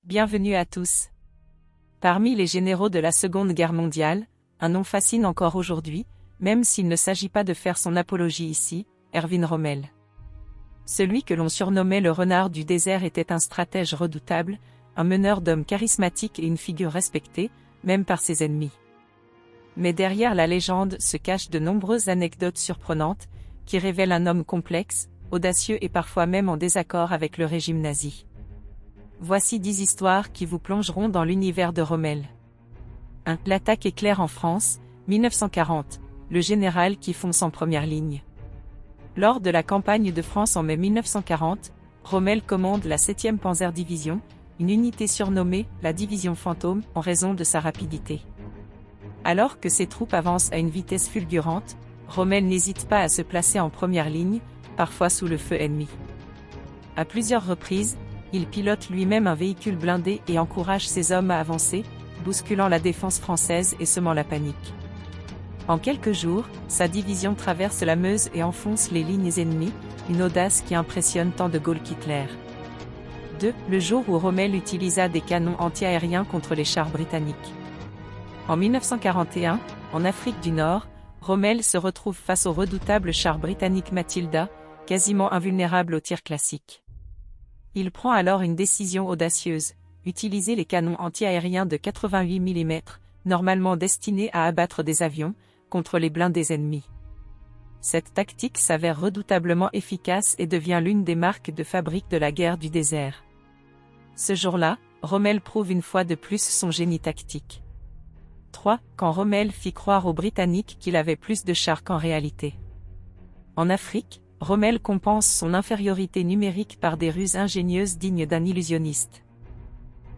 Bienvenue à tous. Parmi les généraux de la Seconde Guerre mondiale, un nom fascine encore aujourd'hui, même s'il ne s'agit pas de faire son apologie ici, Erwin Rommel. Celui que l'on surnommait le renard du désert était un stratège redoutable, un meneur d'hommes charismatique et une figure respectée, même par ses ennemis. Mais derrière la légende se cachent de nombreuses anecdotes surprenantes, qui révèlent un homme complexe, audacieux et parfois même en désaccord avec le régime nazi. Voici 10 histoires qui vous plongeront dans l'univers de Rommel. 1. L'attaque éclair en France, 1940, le général qui fonce en première ligne. Lors de la campagne de France en mai 1940, Rommel commande la 7e Panzerdivision, une unité surnommée la Division Fantôme en raison de sa rapidité. Alors que ses troupes avancent à une vitesse fulgurante, Rommel n'hésite pas à se placer en première ligne, parfois sous le feu ennemi. À plusieurs reprises, il pilote lui-même un véhicule blindé et encourage ses hommes à avancer, bousculant la défense française et semant la panique. En quelques jours, sa division traverse la Meuse et enfonce les lignes ennemies, une audace qui impressionne tant de Gaulle qu'Hitler. 2. Le jour où Rommel utilisa des canons anti-aériens contre les chars britanniques. En 1941, en Afrique du Nord, Rommel se retrouve face au redoutable char britannique Matilda, quasiment invulnérable aux tirs classiques. Il prend alors une décision audacieuse, utiliser les canons anti-aériens de 88 mm, normalement destinés à abattre des avions, contre les blindés ennemis. Cette tactique s'avère redoutablement efficace et devient l'une des marques de fabrique de la guerre du désert. Ce jour-là, Rommel prouve une fois de plus son génie tactique. 3. Quand Rommel fit croire aux Britanniques qu'il avait plus de chars qu'en réalité. En Afrique, Rommel compense son infériorité numérique par des ruses ingénieuses dignes d'un illusionniste.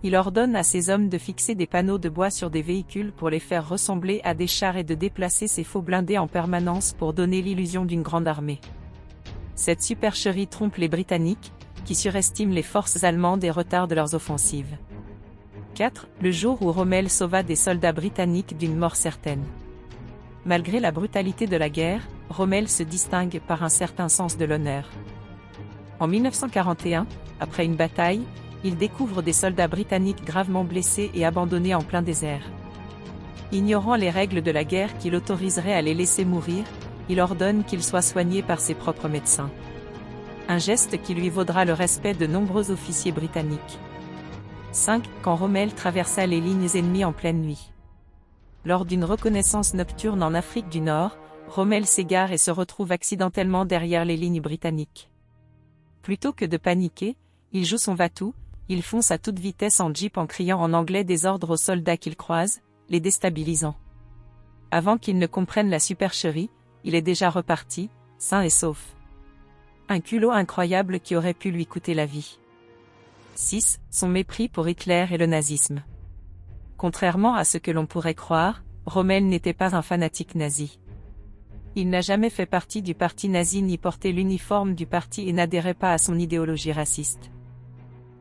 Il ordonne à ses hommes de fixer des panneaux de bois sur des véhicules pour les faire ressembler à des chars et de déplacer ces faux blindés en permanence pour donner l'illusion d'une grande armée. Cette supercherie trompe les Britanniques, qui surestiment les forces allemandes et retardent leurs offensives. 4. Le jour où Rommel sauva des soldats britanniques d'une mort certaine. Malgré la brutalité de la guerre, Rommel se distingue par un certain sens de l'honneur. En 1941, après une bataille, il découvre des soldats britanniques gravement blessés et abandonnés en plein désert. Ignorant les règles de la guerre qui l'autoriseraient à les laisser mourir, il ordonne qu'ils soient soignés par ses propres médecins. Un geste qui lui vaudra le respect de nombreux officiers britanniques. 5. Quand Rommel traversa les lignes ennemies en pleine nuit. Lors d'une reconnaissance nocturne en Afrique du Nord, Rommel s'égare et se retrouve accidentellement derrière les lignes britanniques. Plutôt que de paniquer, il joue son va-tout, il fonce à toute vitesse en jeep en criant en anglais des ordres aux soldats qu'il croise, les déstabilisant. Avant qu'ils ne comprennent la supercherie, il est déjà reparti, sain et sauf. Un culot incroyable qui aurait pu lui coûter la vie. 6. Son mépris pour Hitler et le nazisme. Contrairement à ce que l'on pourrait croire, Rommel n'était pas un fanatique nazi. Il n'a jamais fait partie du parti nazi ni porté l'uniforme du parti et n'adhérait pas à son idéologie raciste.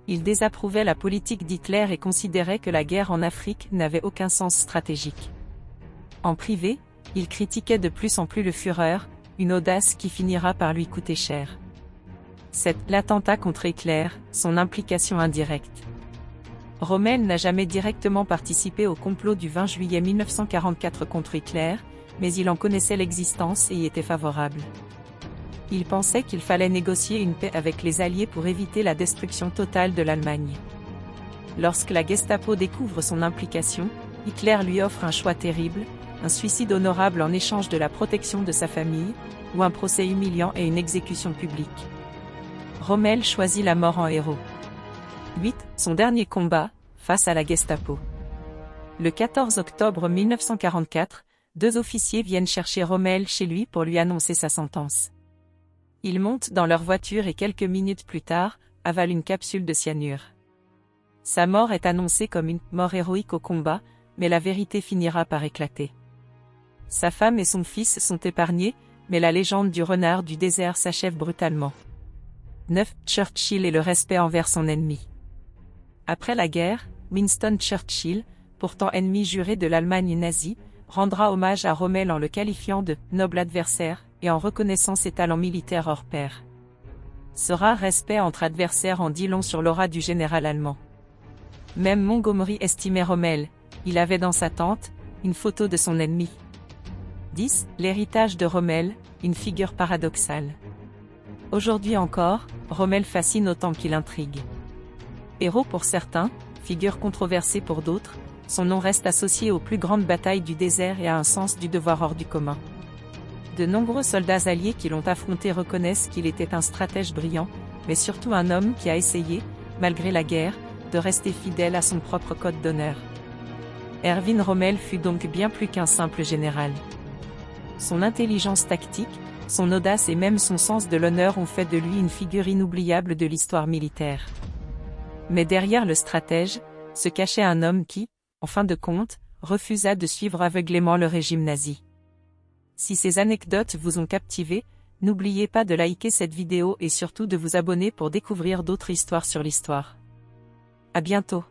Il désapprouvait la politique d'Hitler et considérait que la guerre en Afrique n'avait aucun sens stratégique. En privé, il critiquait de plus en plus le Führer, une audace qui finira par lui coûter cher. 7. L'attentat contre Hitler, son implication indirecte. Rommel n'a jamais directement participé au complot du 20 juillet 1944 contre Hitler, mais il en connaissait l'existence et y était favorable. Il pensait qu'il fallait négocier une paix avec les Alliés pour éviter la destruction totale de l'Allemagne. Lorsque la Gestapo découvre son implication, Hitler lui offre un choix terrible, un suicide honorable en échange de la protection de sa famille, ou un procès humiliant et une exécution publique. Rommel choisit la mort en héros. 8. Son dernier combat, face à la Gestapo. Le 14 octobre 1944, 2 officiers viennent chercher Rommel chez lui pour lui annoncer sa sentence. Ils montent dans leur voiture et quelques minutes plus tard, avalent une capsule de cyanure. Sa mort est annoncée comme une mort héroïque au combat, mais la vérité finira par éclater. Sa femme et son fils sont épargnés, mais la légende du renard du désert s'achève brutalement. 9. Churchill et le respect envers son ennemi. Après la guerre, Winston Churchill, pourtant ennemi juré de l'Allemagne nazie, rendra hommage à Rommel en le qualifiant de « noble adversaire » et en reconnaissant ses talents militaires hors pair. Ce rare respect entre adversaires en dit long sur l'aura du général allemand. Même Montgomery estimait Rommel, il avait dans sa tente une photo de son ennemi. 10. L'héritage de Rommel, une figure paradoxale. Aujourd'hui encore, Rommel fascine autant qu'il intrigue. Héros pour certains, figure controversée pour d'autres, son nom reste associé aux plus grandes batailles du désert et à un sens du devoir hors du commun. De nombreux soldats alliés qui l'ont affronté reconnaissent qu'il était un stratège brillant, mais surtout un homme qui a essayé, malgré la guerre, de rester fidèle à son propre code d'honneur. Erwin Rommel fut donc bien plus qu'un simple général. Son intelligence tactique, son audace et même son sens de l'honneur ont fait de lui une figure inoubliable de l'histoire militaire. Mais derrière le stratège, se cachait un homme qui, en fin de compte, refusa de suivre aveuglément le régime nazi. Si ces anecdotes vous ont captivé, n'oubliez pas de liker cette vidéo et surtout de vous abonner pour découvrir d'autres histoires sur l'histoire. À bientôt.